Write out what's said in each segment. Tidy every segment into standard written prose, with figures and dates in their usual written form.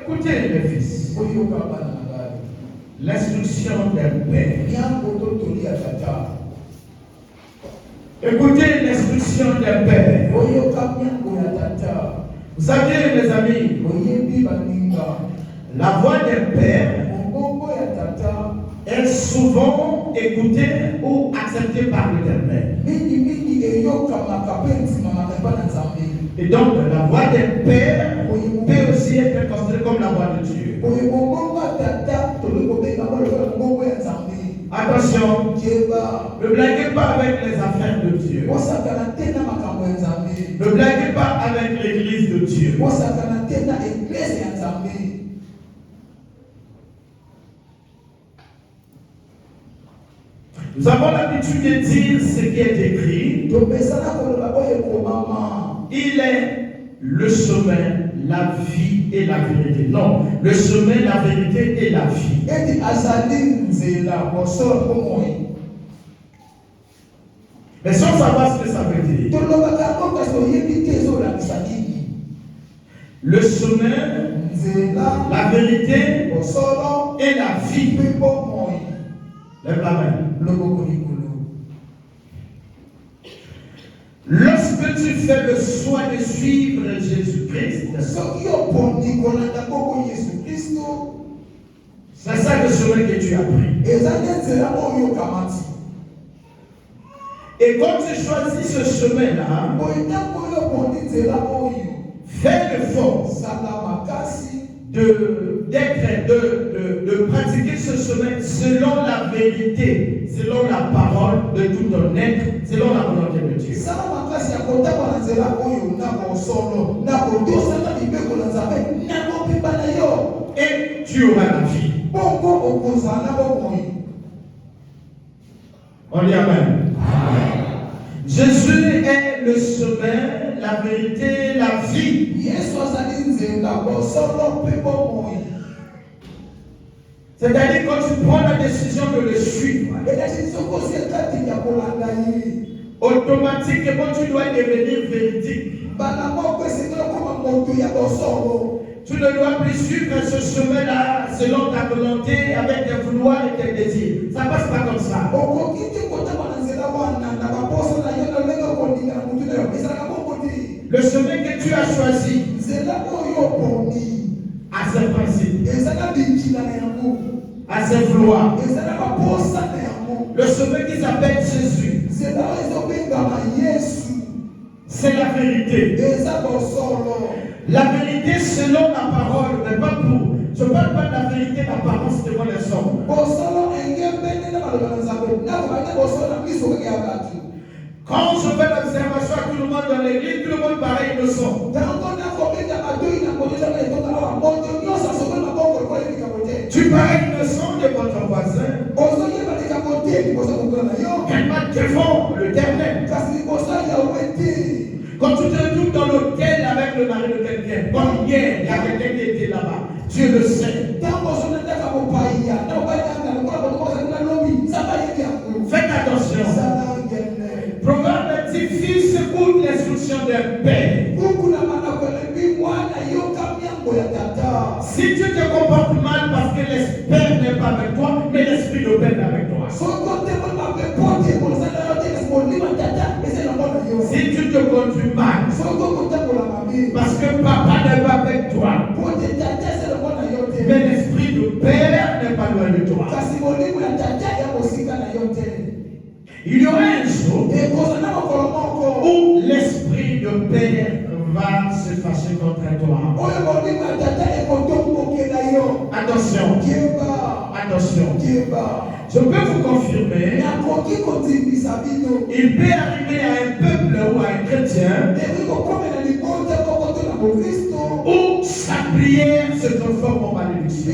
Écoutez les fils. L'instruction d'un père. Écoutez l'instruction d'un père. Vous savez, mes amis, la voix d'un père est souvent écoutée ou acceptée par l'Éternel. Et donc, la voix d'un père peut aussi être considérée comme la voix de Dieu. Attention, ne blaguez pas avec les affaires de Dieu. Ne blaguez pas avec l'église de Dieu. Nous avons l'habitude de dire ce qui est écrit. Il est le chemin, la vie et la vérité. Non, le chemin, la vérité et la vie. Mais sans savoir ce que ça veut dire. Le chemin, la vérité et la vie. Lève la main. Lorsque tu fais le choix de suivre Jésus-Christ, c'est ça le chemin que tu as pris. Et quand tu choisis ce chemin-là, fais l'effort de pratiquer ce chemin selon la vérité, selon la parole de tout ton être, selon la volonté de Dieu. Et tu auras la vie. On dit amen. Jésus est le chemin, la vérité, la vie. C'est-à-dire quand tu prends la décision de le suivre, automatiquement tu dois devenir véridique. Tu ne dois plus suivre ce chemin-là selon ta volonté, avec tes vouloirs et tes désirs. Ça ne passe pas comme ça. Le chemin que tu as choisi a ses principes, a ses vouloirs. Le chemin qui s'appelle Jésus, c'est la vérité. La vérité selon la parole, mais pas pour. Je ne parle pas de la vérité d'apparence devant les hommes. Quand je fais l'observation à tout le monde dans l'église, tout le monde paraît innocent. Tu parais innocent devant ton voisin. Quelqu'un défend l'Éternel. Quand tu te trouves dans l'hôtel avec le mari de quelqu'un, comme hier, il y a quelqu'un qui était là-bas, Dieu le sait. Faites attention. Proverbe dit, fils, écoute l'instruction d'un père. Si tu te comportes mal parce que l'esprit n'est pas avec toi, mais l'esprit de père est avec toi. Si tu te conduis mal parce que papa n'est pas avec toi, mais l'esprit de père n'est pas loin de toi. Il y aura un jour où l'esprit de père va se fâcher contre toi. Attention. Attention. Je peux vous confirmer, il peut arriver à un peuple ou à un chrétien où sa prière se transforme en malédiction.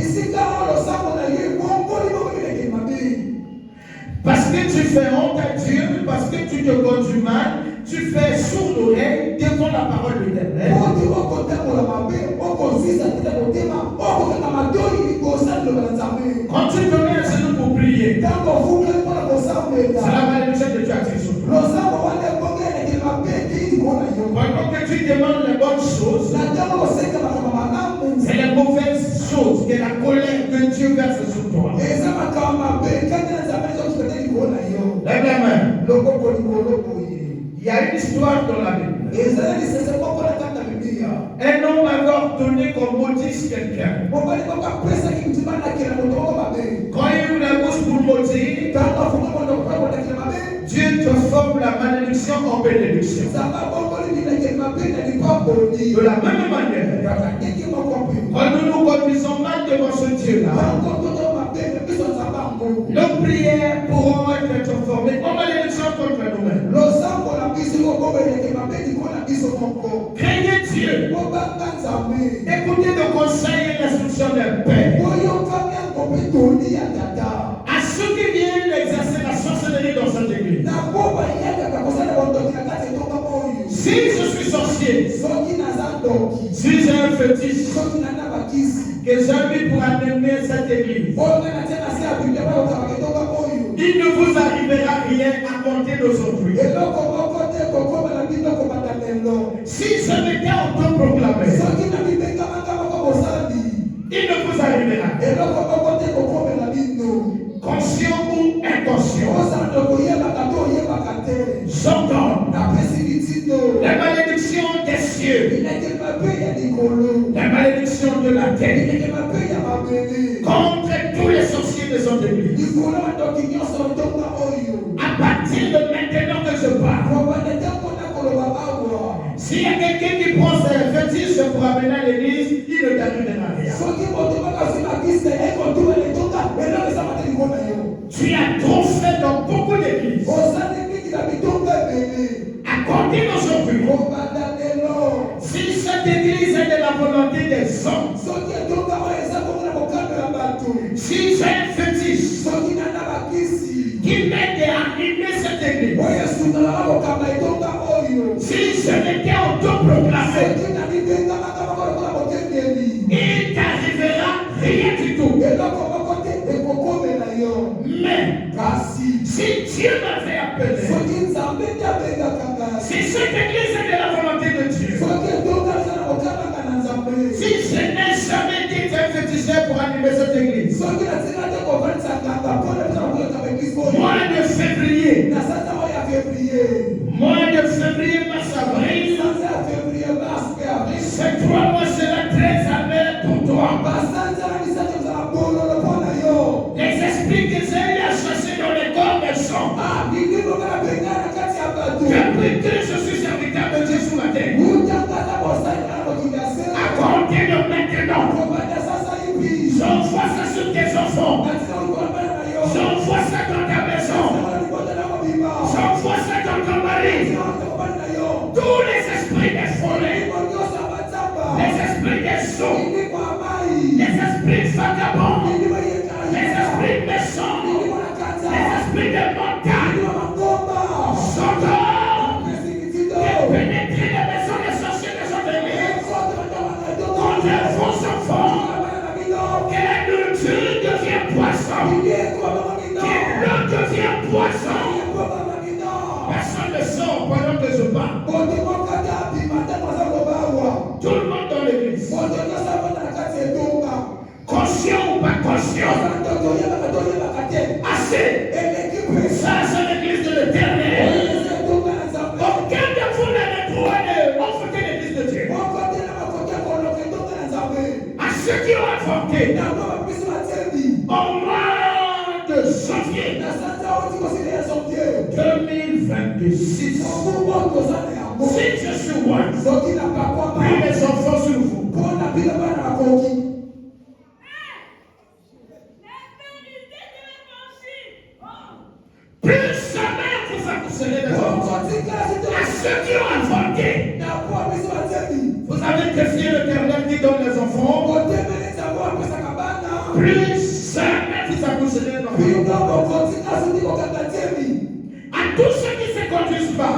Parce que tu fais honte à Dieu, parce que tu te conduis mal, tu fais sourd l'oreille devant la parole de l'Éternel. Quand tu te mets à genoux pour prier, c'est la malédiction que tu attires sur toi. Quand tu demandes les bonnes choses, c'est les mauvaises Lève la main. Il y a une histoire dans la Bible. Un homme avait ordonné qu'on maudisse quelqu'un. Quand il ouvre la bouche pour maudire, Dieu transforme la malédiction en bénédiction. De la même manière, quand nous nous conduisons mal devant ce Dieu-là, nos prières pourront être transformées en malédiction contre nous-mêmes. Craignez Dieu. Écoutez le conseil et l'instruction d'un père. À ceux qui viennent exercer la sorcellerie dans cette église, si je suis sorcier, si j'ai un fétiche que j'ai mis pour amener cette église, il ne vous arrivera rien à compter d'aujourd'hui. Si je m'étais autoproclamé, il ne vous arrivera rien. Conscient ou inconscient, j'entends la malédiction des cieux, la malédiction de la terre, contre tous les sorciers des hommes d'église. À partir de maintenant que je parle, s'il y a quelqu'un qui prend ses fétiches pour amener à l'église, il ne t'arrivera rien. Tu as trop fait dans beaucoup d'églises. À compter d'aujourd'hui, si cette église est de la volonté des hommes, si j'ai un fétiche qui m'aide à animer cette église, si je m'étais autoproclamé, il t'arrivera rien du tout. Mais si Dieu m'avait appelé, si cette église est de la volonté de Dieu, si je n'ai jamais été féticheur pour animer cette église, mois de février, mars, avril, ces 3 mois sera très amer pour toi. Les esprits que j'ai eu à chercher dans les corps des gens, depuis que je suis serviteur de Dieu sur la terre, à compter de maintenant, j'envoie ça sur tes enfants, j'envoie ça dans ta maison, j'envoie ça dans ton mari. Tous les esprits des forêts, les esprits des eaux, les esprits vagabonds, les esprits méchants, les esprits des montagnes, j'entends pénétrer les maisons des sorciers des autres églises, contre vos enfants, que la nourriture devient poisson, que l'eau devient poisson. Personne ne sort pendant que je parle. Tout le monde dans l'église, conscient ou pas conscient, assez. Ça, c'est l'église de l'Éternel. Aucun de vous n'avez trouvé enfanté l'église de Dieu. À ceux qui ont inventé au mois de janvier 2026, si je suis loin, puis les enfants sur vous. Plus jamais vous accuserez les enfants. À ceux qui ont inventé, vous avez défié l'Éternel qui donne les enfants. Plus jamais vous accuserez les enfants. À tous ceux qui se conduisent pas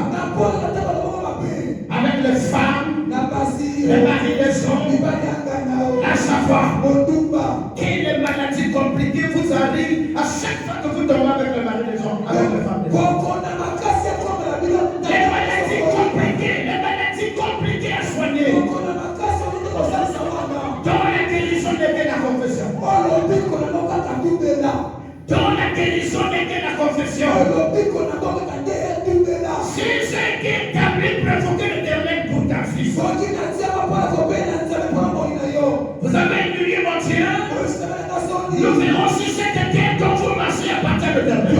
avec les femmes, les maris des hommes, à chaque fois que les maladies compliquées vous arrivent, à chaque fois que vous tombez avec les maris des hommes, avec les femmes des hommes. Les maladies compliquées à soigner, dans la guérison de la confession, dans la guérison n'est que la confession. Si c'est qui établit provoquer l'éternel pour ta vie. Vous avez une union entière. Nous verrons si c'est quelqu'un dont vous marchez à partir de l'éternel.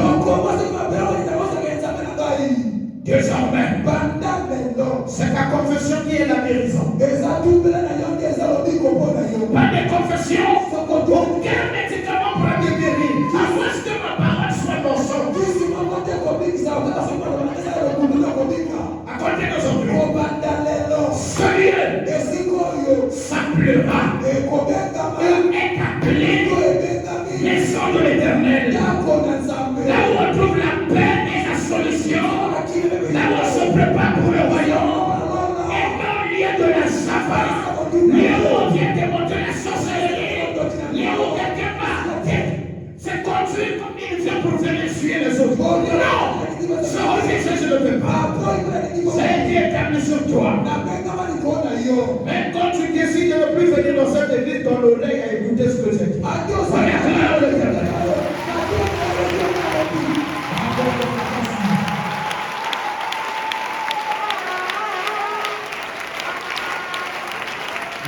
Désormais, c'est ta confession qui est la guérison. Pas de confession, aucun médicament pourra te guérir. À moins que ma parole soit mensonge. À côté d'aujourd'hui, celui-là s'appellera est appelé maison de l'éternel. Là où on trouve la paix et la solution, là où on se prépare pour le royaume, et non lieu de la savane, lieu où on vient démontrer la sorcellerie, lieu où quelqu'un va c'est conduit comme il vient pour venir suivre les autres. Non, ce refus, je ne peux pas. C'est été établi sur toi. Mais quand tu décides de ne plus venir dans cette église, ton oreille à écouter ce que j'ai dit.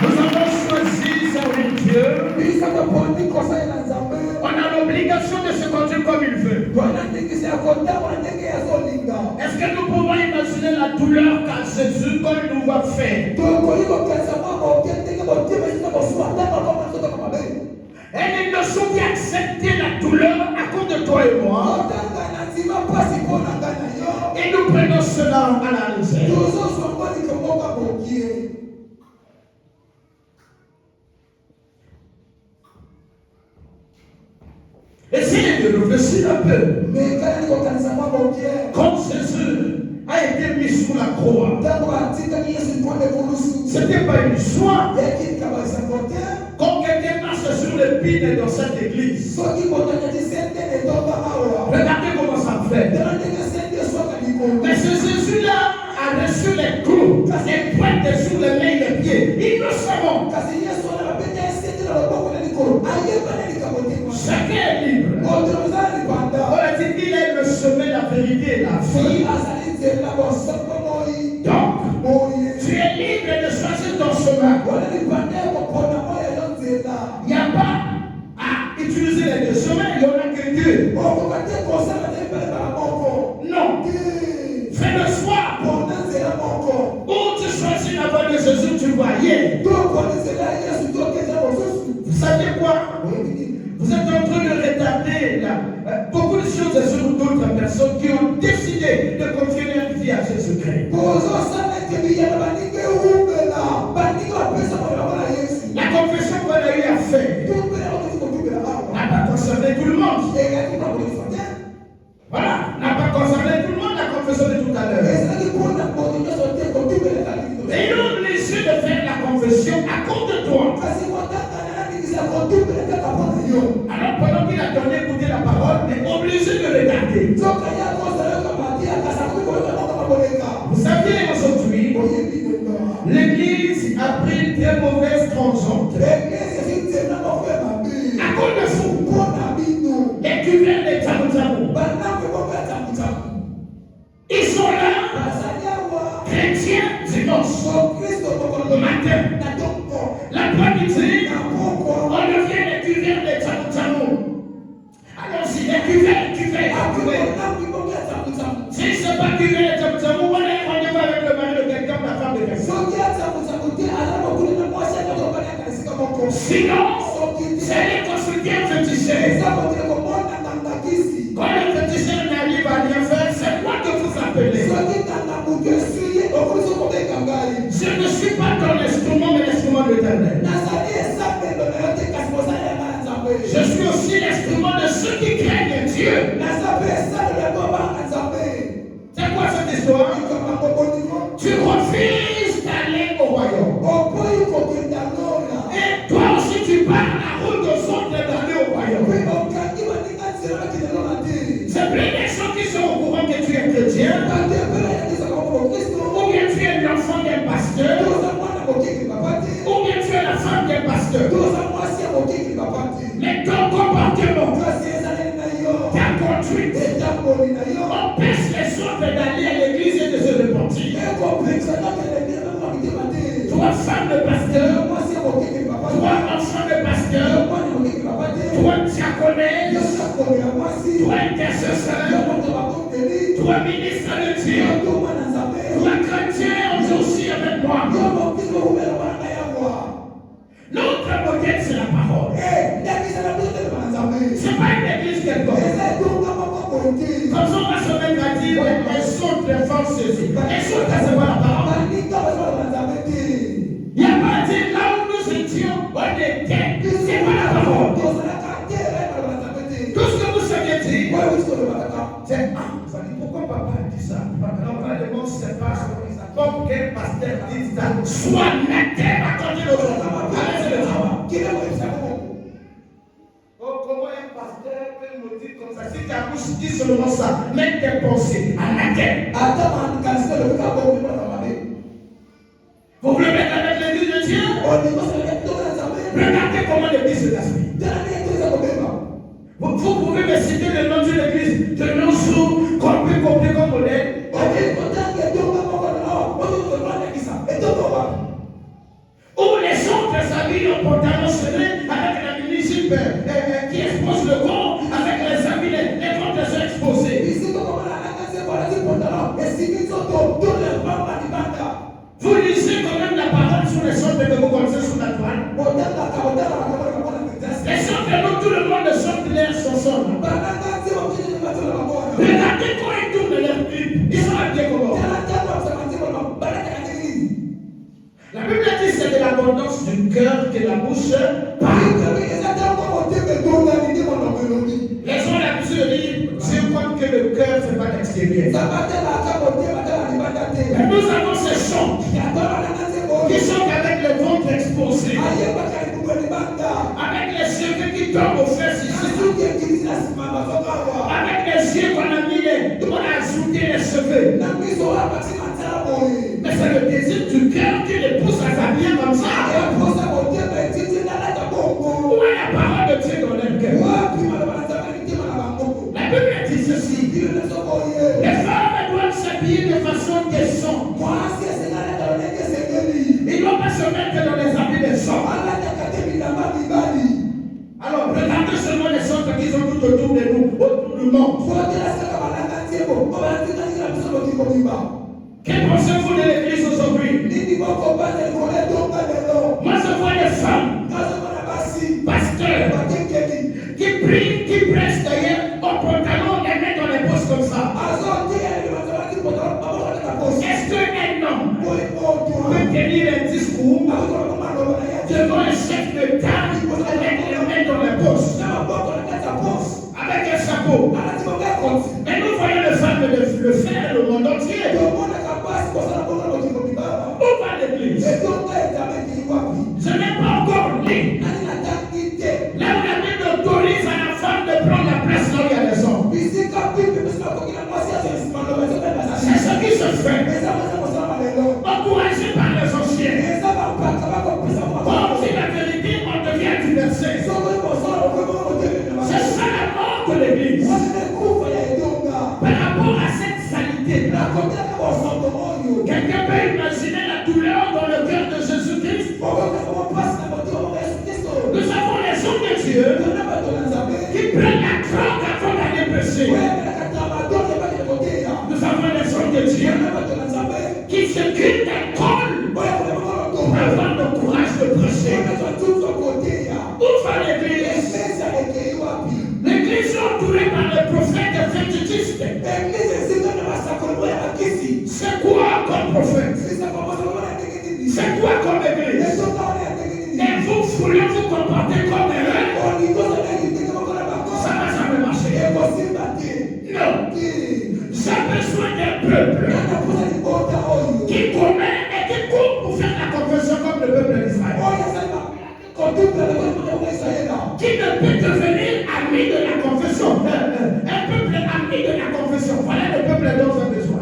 Nous avons choisi servir Dieu. On a l'obligation de se conduire comme il veut. Est-ce que nous pouvons imaginer la douleur qu'à Jésus quand il nous va faire? Elle est une notion qui a accepté la douleur à cause de toi et moi. Et nous prenons cela à la légère. Essayez de réfléchir un peu. Quand Jésus a été mis sous la croix, c'était pas une joie. Quand quelqu'un marche sur l'épine dans cette église, regardez comment ça fait. Mais ce Jésus-là a reçu les clous et pointe sur les mains et les pieds. Innocemment. Chacun est libre. On a dit qu'il est le chemin, la vérité et la vie. Donc, tu es libre de choisir ton chemin. Il n'y a pas à utiliser les deux chemins, il n'y en a que deux. Non. Fais le choix. Ou tu choisis la voie de Jésus, tu vas hier. Vous savez quoi? Vous êtes en train de retarder beaucoup de choses sur d'autres personnes qui ont décidé de confier leur vie à Jésus-Christ. La confession qu'on a eu à faire n'a pas concerné tout le monde. Voilà, n'a pas concerné tout le monde la confession de tout à l'heure. Et nous sommes obligés de faire la confession à cause de toi. Alors pendant qu'il a donné écouter la parole, il est obligé de regarder. Vous savez aujourd'hui, l'église a pris une très mauvaise tangente. À cause de vous, les cuverts des Tamoutamou, ils sont là, chrétiens dimanche, matin, l'après-midi, on devient les cuverts des Tamoutamou. Allons-y, les cuverts. Si ce n'est pas cuvert des Tamoutamou, on est pas avec le mari de quelqu'un, la femme de quelqu'un. Sinon, c'est les consultants féticheurs. Quand les féticheurs n'arrivent à rien faire, c'est moi que vous appelez. Je ne suis pas ton instrument, mais l'instrument de l'éternel. Je suis aussi l'instrument de ceux qui craignent Dieu. C'est quoi cette histoire? Tu refuses d'aller au royaume. Et toi aussi tu pars la route aux autres d'aller au royaume. C'est plus des gens qui sont au courant que tu es chrétien. Ou bien tu es l'enfant d'un pasteur. Ou bien tu es la femme d'un pasteur. Mais ton comportement, ta Toi intercesseur, toi ministre de Dieu, toi chrétien aujourd'hui avec moi. Notre modèle, c'est la parole. C'est pas une église quelconque. Comme ça, on va se mettre à dire les autres les femmes saisies. Les autres, c'est pas la parole. Il n'y a pas à dire là où nous étions, on était. C'est pas la parole. Tout ce que vous savez dire, c'est pourquoi papa dit ça? Non, pas le monde sait pas. Comme quel pasteur dit ça? Sois net à côté de l'autre. Comment un pasteur peut nous dire comme ça? Si ta bouche dit seulement ça, mets tes pensées à laquelle? Vous voulez mettre avec l'église de Dieu? Regardez comment l'église se gaspille. Vous pouvez me citer le nom de l'église de nos jours qu'on peut compter comme modèle. Où les autres habillent en pantalon serré avec la mini-jupe qui expose le corps, avec les habits, les comptes sont exposés. Vous lisez quand même la parole sur les sortes que vous connaissez sur la toile. Les sortes de nous, tout le monde sort l'air sur son. Regardez quand ils tournent leur pipe, ils sont habillés comment? La Bible dit que c'est de l'abondance du cœur que la bouche parle. Les gens ont l'habitude de dire, je crois que le cœur ne fait pas l'extérieur. Mais nous avons ces chants qui sont avec le ventre exposé, avec les cheveux qui tombent aux fesses ici, avec les yeux qu'on a mis, tout le monde a ajouté les cheveux. Mais c'est le désir du cœur qui les pousse à s'habiller comme ça. Où est la parole de Dieu dans leur cœur? La Bible dit ceci. Les femmes doivent s'habiller de façon décente. Ils ne doivent pas se mettre dans les habits des hommes. Alors, regardez seulement les autres qui sont tout autour de nous, autour du monde. Que pensez-vous de l'église aujourd'hui? Moi, je vois des femmes, pasteurs, qui prient, qui pressent d'ailleurs au pantalon, les mettent dans les poches comme ça. Est-ce qu'un homme peut tenir un discours devant un chef d'État avec les mains dans les poches, avec un chapeau? Mais nous voyons les femmes le faire le monde entier. Où va l'église? Je n'ai pas encore lu. Là où la Bible autorise à la femme de prendre la place là où il y a les hommes. C'est ce qui se fait. Encouragé par les anciens. Comme si la vérité en devient du verset. C'est ça la mort de l'église. Par rapport à cette saleté. Quelqu'un peut imaginer la douleur dans le cœur de Jésus-Christ. Nous avons les hommes de Dieu qui prennent la drogue avant d'aller prêcher. Nous avons les hommes de Dieu qui se quittent d'école pour avoir le courage de prêcher. Où va l'église? L'église est entourée par les prophètes fétichistes. C'est quoi comme prophète? C'est quoi comme église? Et vous voulez vous comporter comme eux? Ça va jamais marcher. Non. J'ai besoin d'un peuple qui commet et qui court pour faire la confession comme le peuple d'Israël. Qui ne peut devenir ami de la confession. Un peuple ami de la confession. Voilà le peuple dont j'ai besoin.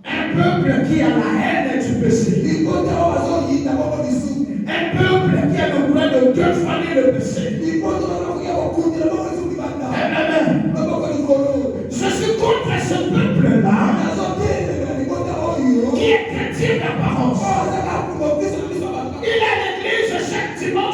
Un peuple qui a la haine du péché. Un peuple qui a le droit de défendre le péché. Amen. Je suis contre ce peuple-là qui est chrétien d'apparence. Il a l'église chaque dimanche.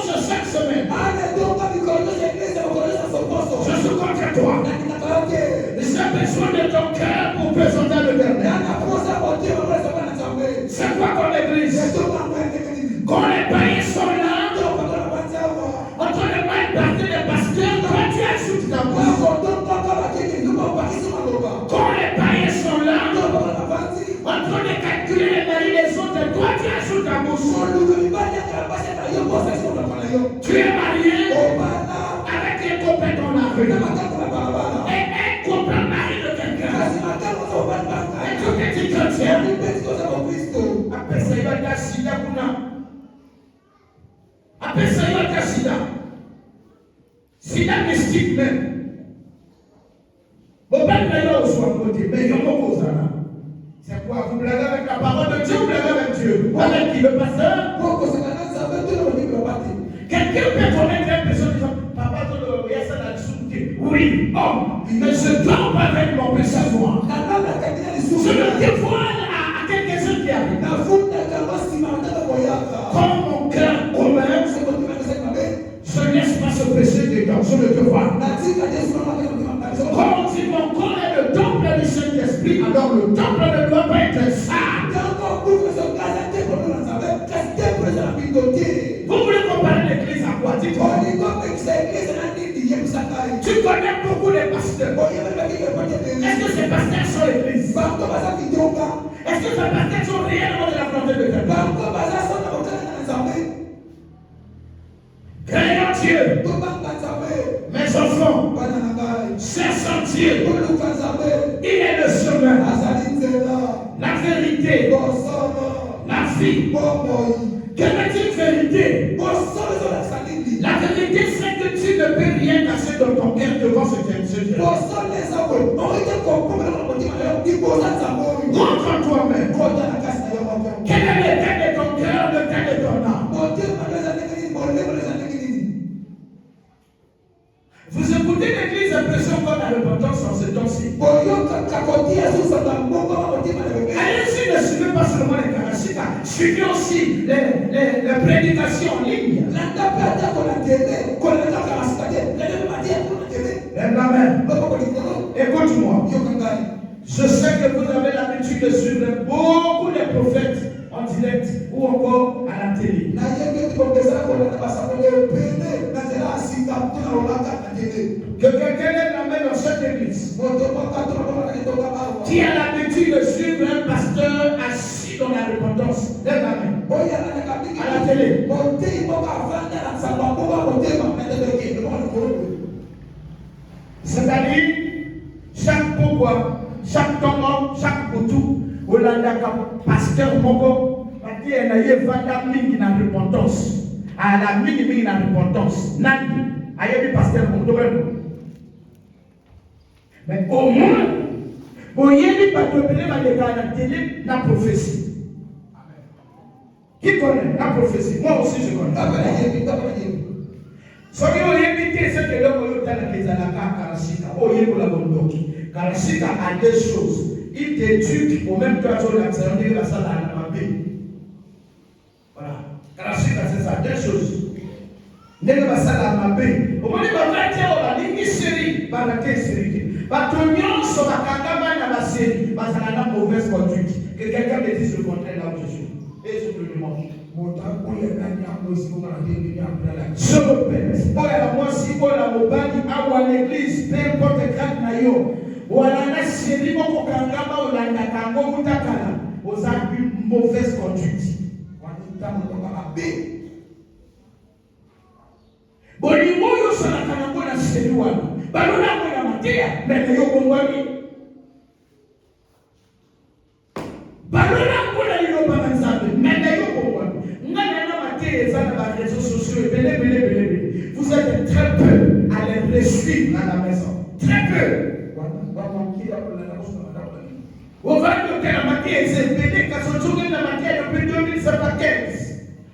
bouche. Tu es marié avec un copain dans la rue. Et un copain mari de quelqu'un. Et tu te dis chrétien. Après ça, il va être sida. Après ça, il va être sida. Sida mystique même. Bon, ben, là, on soit côté, mais il y a beaucoup de choses. C'est quoi? Vous blaguez avec la parole de Dieu ou vous blaguez avec Dieu? Avec qui? Le pasteur? Quelqu'un peut connaître une personne disant, papa, il y a ça dans le souté. Oui, homme, mais je tombe avec mon péché à moi. Je le dévoile à quelqu'un qui arrive. Comme mon cœur commun, je ne laisse pas ce péché dedans, je le dévoile. Comme on dit, mon corps est le temple du Saint-Esprit, alors le temple ne doit pas être sale. Vous voulez comparer l'église à quoi? Tu connais beaucoup les pasteurs. Est-ce que ces pasteurs sont l'église? Est-ce que ces pasteurs sont réellement de la volonté de Dieu? Craignons Dieu. Mes enfants, cherchons Dieu. Il est le chemin, la vérité, la vie. Quelle est une vérité? La vérité, c'est que tu ne peux rien cacher dans ton cœur devant ce Dieu. Rentre en toi-même. Quel est l'état de ton cœur, l'état de ton âme? Vous écoutez l'église impression comme la repentance en ce temps-ci. Allez-y, ne suivez pas seulement les karachika, suivez aussi les prédications en ligne. Amen. Écoute-moi. Je sais que vous avez l'habitude de suivre beaucoup de prophètes en direct ou encore à la télé. Que quelqu'un lève la main dans cette église qui a l'habitude de suivre un pasteur assis dans la repentance. Lève la main. À la télé. C'est-à-dire, chaque pourquoi, chaque tombeau, chaque boutou, où l'on pasteur Mogo, il y a une repentance. À la mingi na repentance. Nani, ayebi pasteur Mogo. Mais au moins, vous y pas de la télé, la prophétie. Qui connaît la prophétie? Moi aussi je connais. Ce qui est évité, c'est que l'homme est dans les Karashika. Oh, il est la bonne. Karashika a deux choses. Il t'éduque au même temps que l'accent de la salle à la mabé. Voilà. Karashika, c'est ça, deux choses. Ne la salle à la mabé. Au moment où il va dire, on a dit, série, par la série. Batonion sur la kagama dans la série, parce qu'elle a une mauvaise conduite. Que quelqu'un me dise le contraire là où je suis. Et je le demande. Je me permets. Moi, si on a mobile, à l'église, peu importe quand nayo, ou à la série, on a une mauvaise conduite. Bon, il faut que ça la série. Balona mwana matia, mais yo kongwami. Balona mwana yo banzambe, mais yo kongwami. Ngana na matia ezana ba réseaux sociaux, belé. Vous êtes très peu à les réussir dans la maison. Très peu. On va noter la matia, c'est belé, quand on tourne la matia depuis 2015.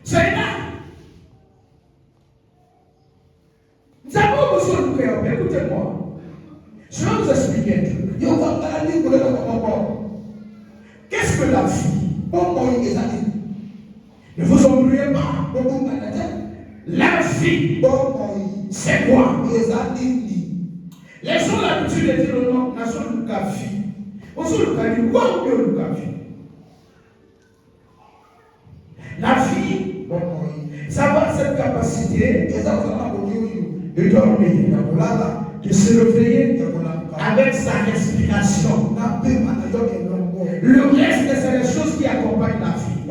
C'est là. Nous avons besoin de cœur, écoutez-moi. Je vais vous expliquer un truc. Qu'est-ce que la vie? Ne vous embrouillez pas. La vie, c'est quoi? Les gens ont l'habitude de dire non, nation de la vie. On se le dit, quoi ou bien le vie? La vie, ça va cette capacité de dormir, de se réveiller avec sa respiration. Le reste, c'est les choses qui accompagnent la vie.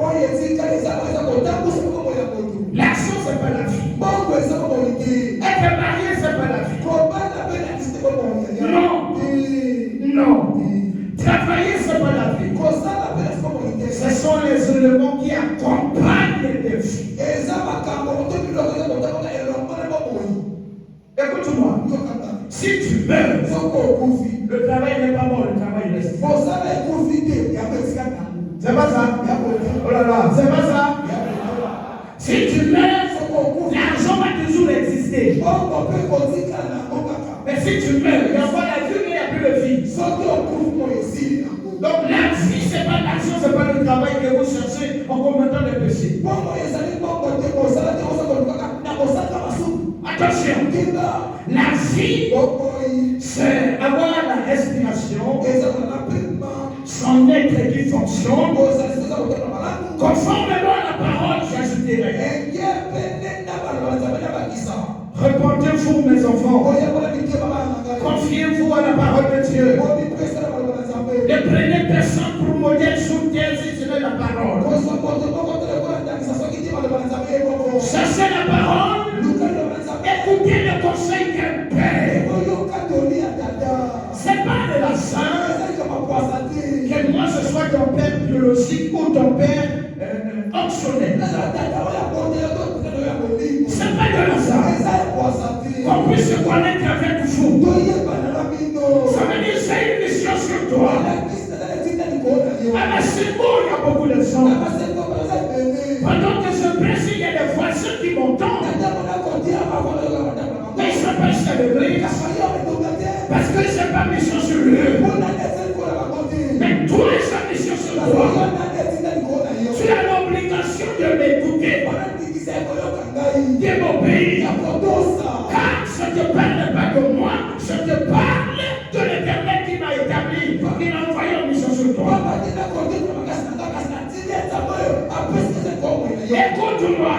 L'action, c'est pas la vie. Être marié, c'est pas la vie. Non. Travailler, c'est pas la vie. Ce sont les éléments qui accompagnent les défis. Écoute-moi. Si tu meurs, le travail n'est pas mort, le travail reste. C'est pas ça? Oh là là, c'est pas ça? Si tu meurs, l'argent va toujours exister. Mais si tu meurs, il n'y a pas la vie, il n'y a plus de vie. Donc la vie, c'est pas l'action, c'est pas le travail que vous cherchez en commettant des péchés. Attention, la vie, c'est avoir la respiration, son être qui fonctionne, conformément à la parole, j'ajouterai. Répondez-vous, mes enfants. Confiez-vous à la parole de Dieu. Ne prenez personne pour modèle sur terre si ce n'est la parole. Cherchez la parole. Écoutez le conseil d'un père. C'est pas de la sainte que moi ce soit ton père biologique ou ton père optionnel. C'est pas de la sainte qu'on puisse se connaître avec vous. Ça veut dire j'ai une mission sur toi. C'est beau, il y a beaucoup de gens. Pendant que je prêche, il y a des voisins qui m'entendent. Mais ils s'empêchent de l'église. Parce que je n'ai pas mission sur eux. Mais toi, j'ai mission sur toi. Tu as l'obligation de m'écouter. De m'obéir. Car je ne te parle pas de moi, je te parle de l'Éternel qui m'a établi, qui m'a envoyé en mission sur toi. Écoute-moi.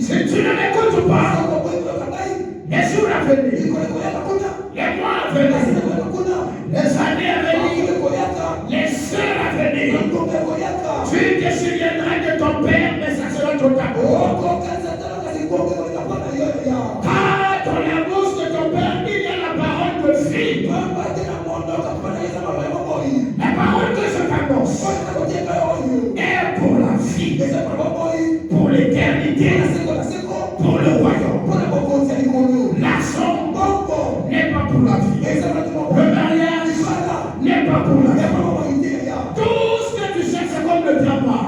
Si tu ne m'écoutes pas, les jours à venir, les mois à venir, les années à venir, les sœurs à venir, tu te souviendras de ton père, mais ça sera ton tabou. Car dans la bouche de ton père, il y a la parole de vie. La parole que je t'annonce est pour la vie, pour l'éternité, pour le royaume. L'argent n'est pas pour la vie. Le mariage n'est pas pour la vie. Tout ce que tu cherches comme le travail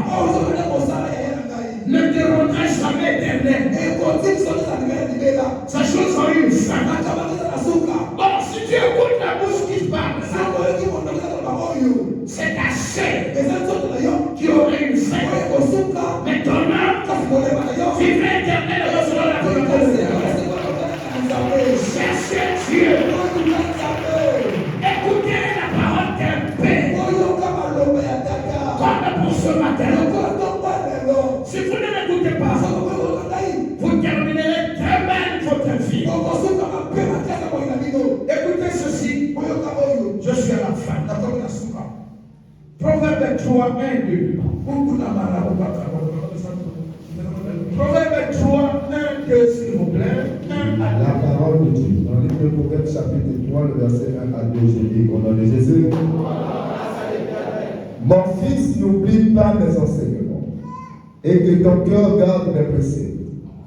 ne te rendra jamais éternel. Ces choses ont une fin. Or, si tu écoutes la bouche qui parle, c'est ta chair qui aurait une fin. Mais ton âme vivrait éternel selon la volonté de Dieu. Cherchez Dieu. Écoutez la parole d'un père. Comme pour ce matin. Si vous ne l'écoutez pas, vous terminerez demain votre vie. Écoutez ceci. Je suis à la fin. Proverbe 3, 1, 2. Proverbe 3, 1, 2, s'il vous plaît. La parole de Dieu. Dans le livre de Proverbe, chapitre 3, le verset 1 à 2, je dis au nom de Jésus. Mon fils, n'oublie pas mes enseignements et que ton cœur garde mes préceptes,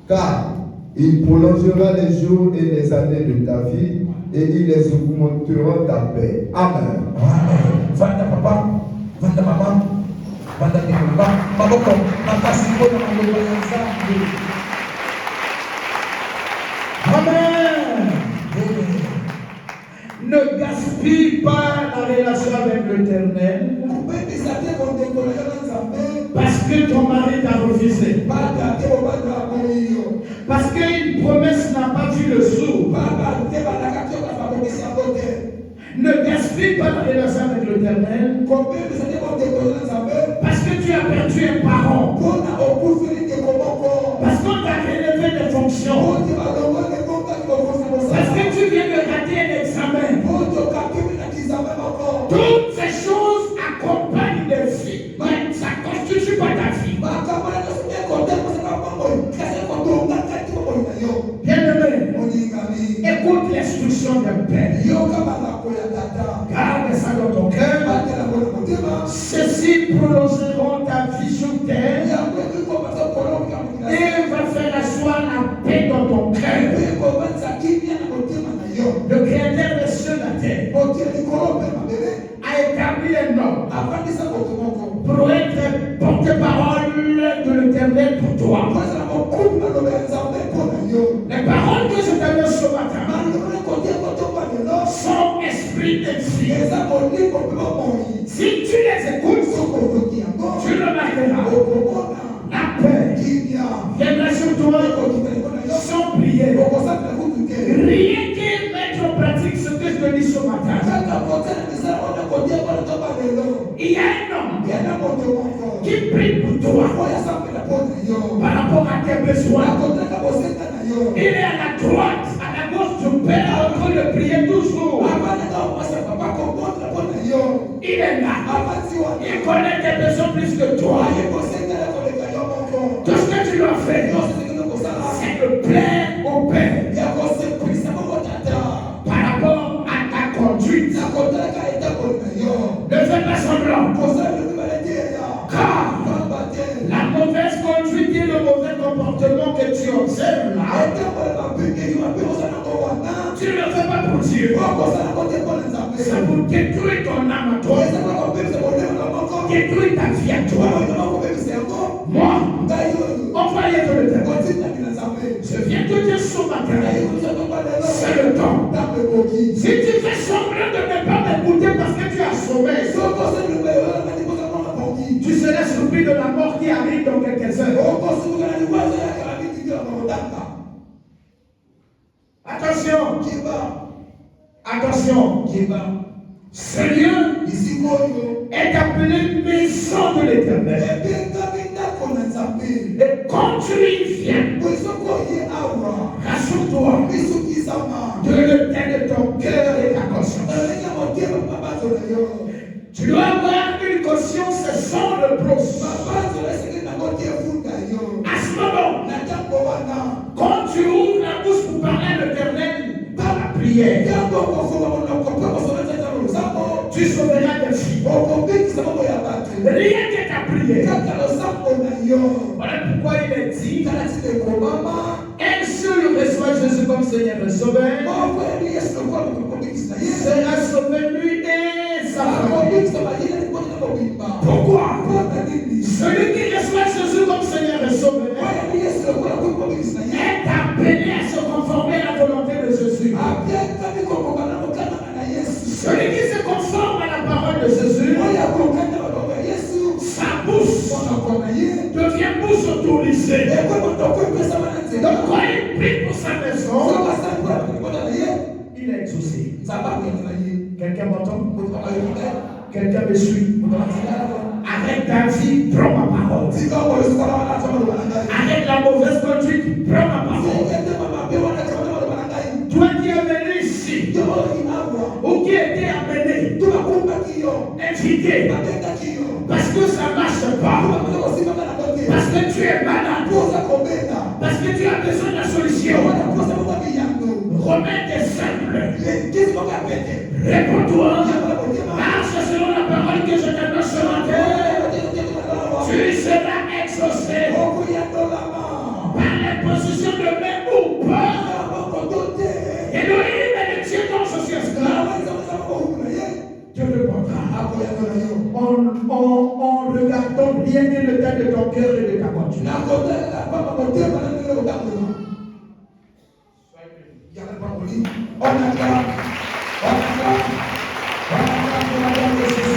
car il prolongera les jours et les années de ta vie et il les augmentera ta paix. Amen. Amen. Vanda papa, vanda maman, vanda papa, maboko, makasi kwa mambo ya Nzambe. Amen. Ne gaspille pas la relation avec l'Éternel. Parce que ton mari t'a refusé. Parce qu'une promesse n'a pas vu le jour. Ne gaspille pas la relation avec l'Éternel. Parce que tu as perdu un parent. Parce qu'on t'a relevé des fonctions. Parce que tu viens de rater un examen. Toutes ces choses accompagnent des vies. Mais ça ne constitue pas instructions d'un père. Garde ça dans ton cœur. Ceux-ci prolongeront ta vie sur terre et va faire asseoir la paix dans ton cœur. Le Créateur des cieux et de la terre a établi les normes pour être porte-parole de l'Éternel pour toi. Les paroles que je t'ai données ce matin sont esprit et vie. Si tu les écoutes, tu remarqueras la paix viendra sur toi sans prière. Rien que mettre en pratique ce que je te dis ce matin. Il y a un homme qui prie pour toi par rapport à tes besoins. Il est à la droite, à la gauche du Père, en train de prier toujours. Il est là. Il connaît tes besoins plus que toi. Tout ce que tu dois faire, c'est de plaire au Père par rapport à ta conduite. Ne fais pas semblant. Car la mauvaise conduite et le mauvais comportement que tu observes là, tu ne le fais pas pour Dieu. C'est pour détruire ton âme à toi, détruire ta vie à toi. Moi, envoyé de l'Éternel, je viens te dire ce matin, c'est le temps. Si tu fais semblant de ne pas m'écouter parce que tu as sommeil, tu seras surpris de la mort qui arrive dans quelques heures. Attention, attention, ce lieu est appelé maison de l'Éternel. Et quand tu y viens, rassure-toi de l'état de ton cœur et ta conscience. Tu dois avoir une conscience sans reproche. À ce moment, quand tu ouvres la bouche pour parler à l'Éternel par la prière, tu sauveras des filles. Rien que ta prière. Voilà pourquoi il est dit, elle seule reçoit Jésus comme Seigneur et Sauveur, sera sauvé lui et sa famille. Pourquoi? Celui qui reçoit Jésus comme Seigneur et Sauveur est appelé à se conformer à la volonté de Jésus. Celui qui se conforme à la parole de Jésus, sa bouche devient bouche autorisée. Donc quand il prie pour sa maison, il est exaucé. Quelqu'un m'entend? Quelqu'un me suit? Arrête ta vie, prends ma parole. Arrête la mauvaise conduite, prends ma parole. Toi qui es venu ici, ou qui était amené, invité, parce que ça ne marche pas, parce que tu es malade, parce que tu as besoin de la solution, remets tes simples, réponds-toi, marche selon la parole que je te donne ce matin, tu seras exaucé par l'imposition de main ou pas. Elohim est le Dieu dont je suis esclave. Dieu répondra en regardant bien le temps de ton cœur et de ta conduite. On acclame pour la gloire de Jésus.